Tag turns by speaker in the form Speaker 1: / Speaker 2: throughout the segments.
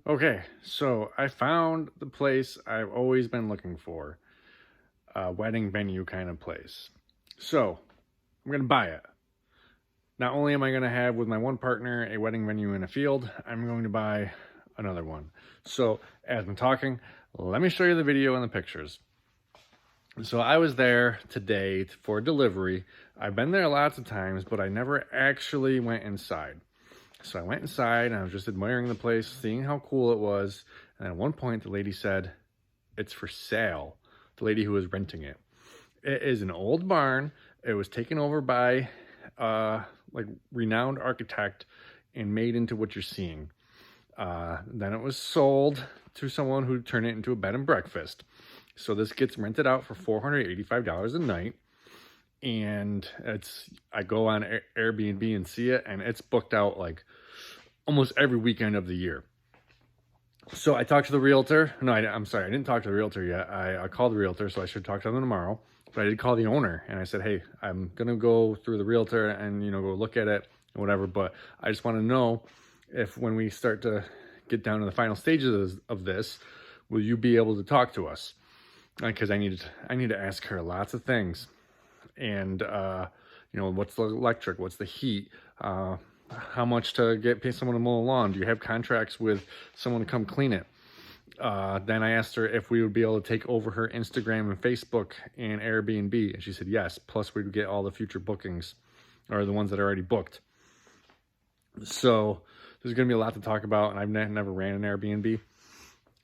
Speaker 1: Okay, so I found the place I've always been looking for, a wedding venue kind of place. So I'm going to buy it. Not only am I going to have with my one partner a wedding venue in a field, I'm going to buy another one. So as I'm talking, let me show you the video and the pictures. So I was there today for delivery. I've been there lots of times, but I never actually went inside. So I went inside and I was just admiring the place, seeing how cool it was. And at one point, the lady said, "It's for sale." The lady who was renting it. It is an old barn. It was taken over by like renowned architect and made into what you're seeing. Then it was sold to someone who turned it into a bed and breakfast. So this gets rented out for $485 a night. And I go on Airbnb and see it, and it's booked out like almost every weekend of the year. So I talked to the realtor. No, I'm sorry, I didn't talk to the realtor yet. I called the realtor, so I should talk to them tomorrow. But I did call the owner, and I said, "Hey, I'm gonna go through the realtor and go look at it and whatever. But I just want to know if when we start to get down to the final stages of this, will you be able to talk to us? Because I need to ask her lots of things." And what's the electric, what's the heat, how much to pay someone to mow the lawn, do you have contracts with someone to come clean it? Then I asked her if we would be able to take over her Instagram and Facebook and Airbnb, and she said yes, plus we'd get all the future bookings, or the ones that are already booked. So there's going to be a lot to talk about, and I've never ran an Airbnb.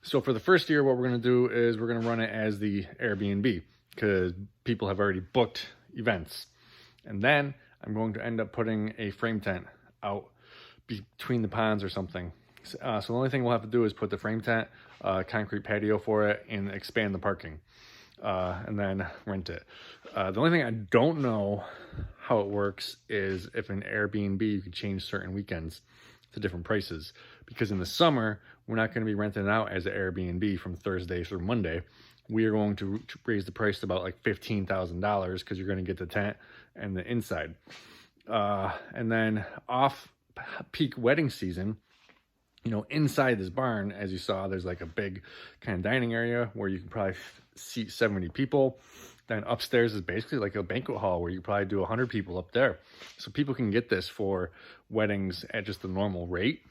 Speaker 1: So for the first year, what we're going to do is we're going to run it as the Airbnb, because people have already booked events. And then I'm going to end up putting a frame tent out between the ponds or something. So the only thing we'll have to do is put the frame tent, concrete patio for it, and expand the parking, and then rent it. The only thing I don't know how it works is if an Airbnb, you can change certain weekends to different prices. Because in the summer, we're not going to be renting it out as an Airbnb from Thursday through Monday. We are going to raise the price to about like $15,000 because you're going to get the tent and the inside. And then off peak wedding season, inside this barn, as you saw, there's like a big kind of dining area where you can probably seat 70 people. Then upstairs is basically like a banquet hall where you probably do 100 people up there. So people can get this for weddings at just the normal rate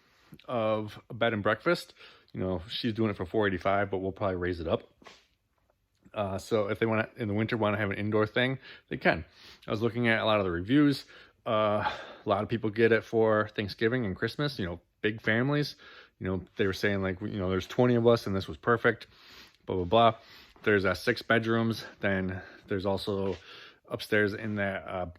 Speaker 1: of a bed and breakfast. She's doing it for $485, but we'll probably raise it up. So if they want to, in the winter, want to have an indoor thing, they can. I was looking at a lot of the reviews. A lot of people get it for Thanksgiving and Christmas, big families. They were saying like, there's 20 of us and this was perfect, blah, blah, blah. There's 6 bedrooms. Then there's also upstairs in that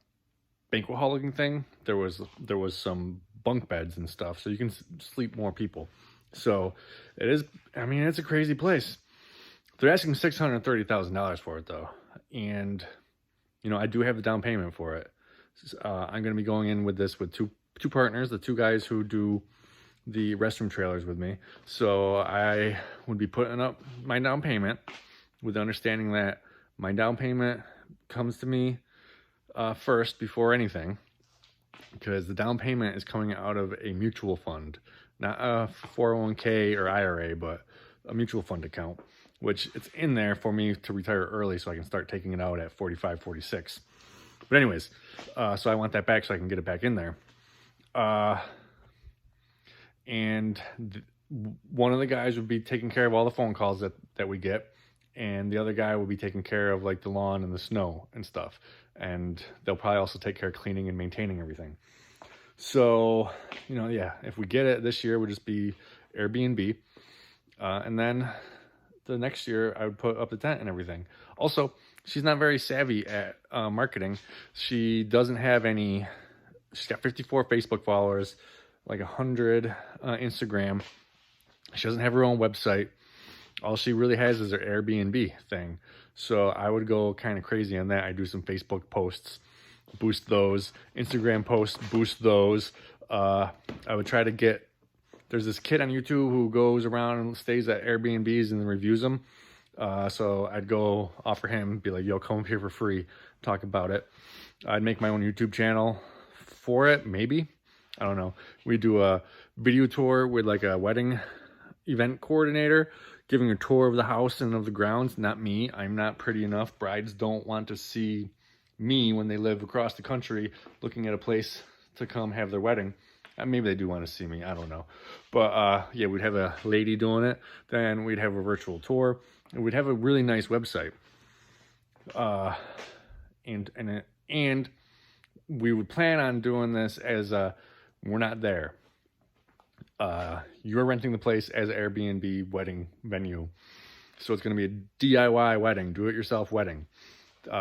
Speaker 1: banquet hall looking thing. There was some bunk beds and stuff, so you can sleep more people. So it is, it's a crazy place. They're asking $630,000 for it though. And, I do have the down payment for it. I'm going to be going in with this with two partners, the 2 guys who do the restroom trailers with me. So I would be putting up my down payment with the understanding that my down payment comes to me first before anything, because the down payment is coming out of a mutual fund, not a 401k or IRA, but a mutual fund account, which it's in there for me to retire early so I can start taking it out at 45, 46. But anyways, so I want that back so I can get it back in there. And one of the guys would be taking care of all the phone calls that we get, and the other guy will be taking care of like the lawn and the snow and stuff. And they'll probably also take care of cleaning and maintaining everything. So, if we get it this year, it would just be Airbnb. And then the next year, I would put up the tent and everything. Also, she's not very savvy at marketing. She doesn't have any. She's got 54 Facebook followers, like 100 Instagram. She doesn't have her own website. All she really has is her Airbnb thing. So I would go kind of crazy on that. I do some Facebook posts, boost those. Instagram posts, boost those. I would try to get, there's this kid on YouTube who goes around and stays at Airbnbs and reviews them. So I'd go offer him, be like, "Yo, come up here for free, talk about it." I'd make my own YouTube channel for it, maybe. I don't know. We do a video tour with like a wedding event coordinator, giving a tour of the house and of the grounds. Not me. I'm not pretty enough. Brides don't want to see me when they live across the country looking at a place to come have their wedding. Maybe they do want to see me. I don't know. But yeah, we'd have a lady doing it. Then we'd have a virtual tour. And we'd have a really nice website. And we would plan on doing this as we're not there. You're renting the place as an Airbnb wedding venue. So it's going to be a DIY wedding, do-it-yourself wedding.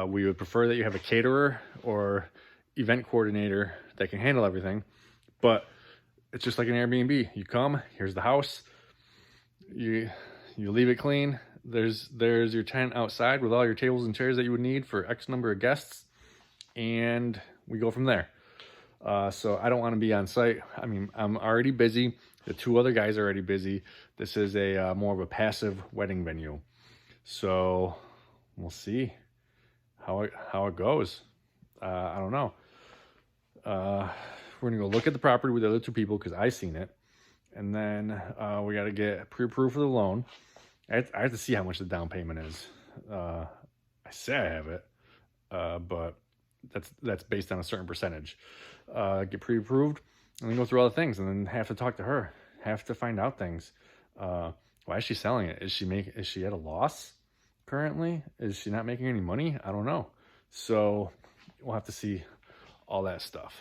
Speaker 1: We would prefer that you have a caterer or event coordinator that can handle everything. But it's just like an Airbnb. You come, here's the house. You leave it clean. There's your tent outside with all your tables and chairs that you would need for X number of guests. And we go from there. So I don't want to be on site. I mean, I'm already busy. The 2 other guys are already busy. This is a more of a passive wedding venue. So we'll see how it goes. I don't know. We're gonna go look at the property with the other 2 people because I seen it, and then we got to get pre-approved for the loan. I have to see how much the down payment is. I say I have it, but that's based on a certain percentage. Get pre-approved, and then go through all the things, and then have to talk to her. Have to find out things. Why is she selling it? Is she at a loss currently? Is she not making any money? I don't know. So we'll have to see all that stuff.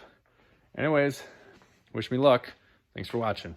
Speaker 1: Anyways, wish me luck. Thanks for watching.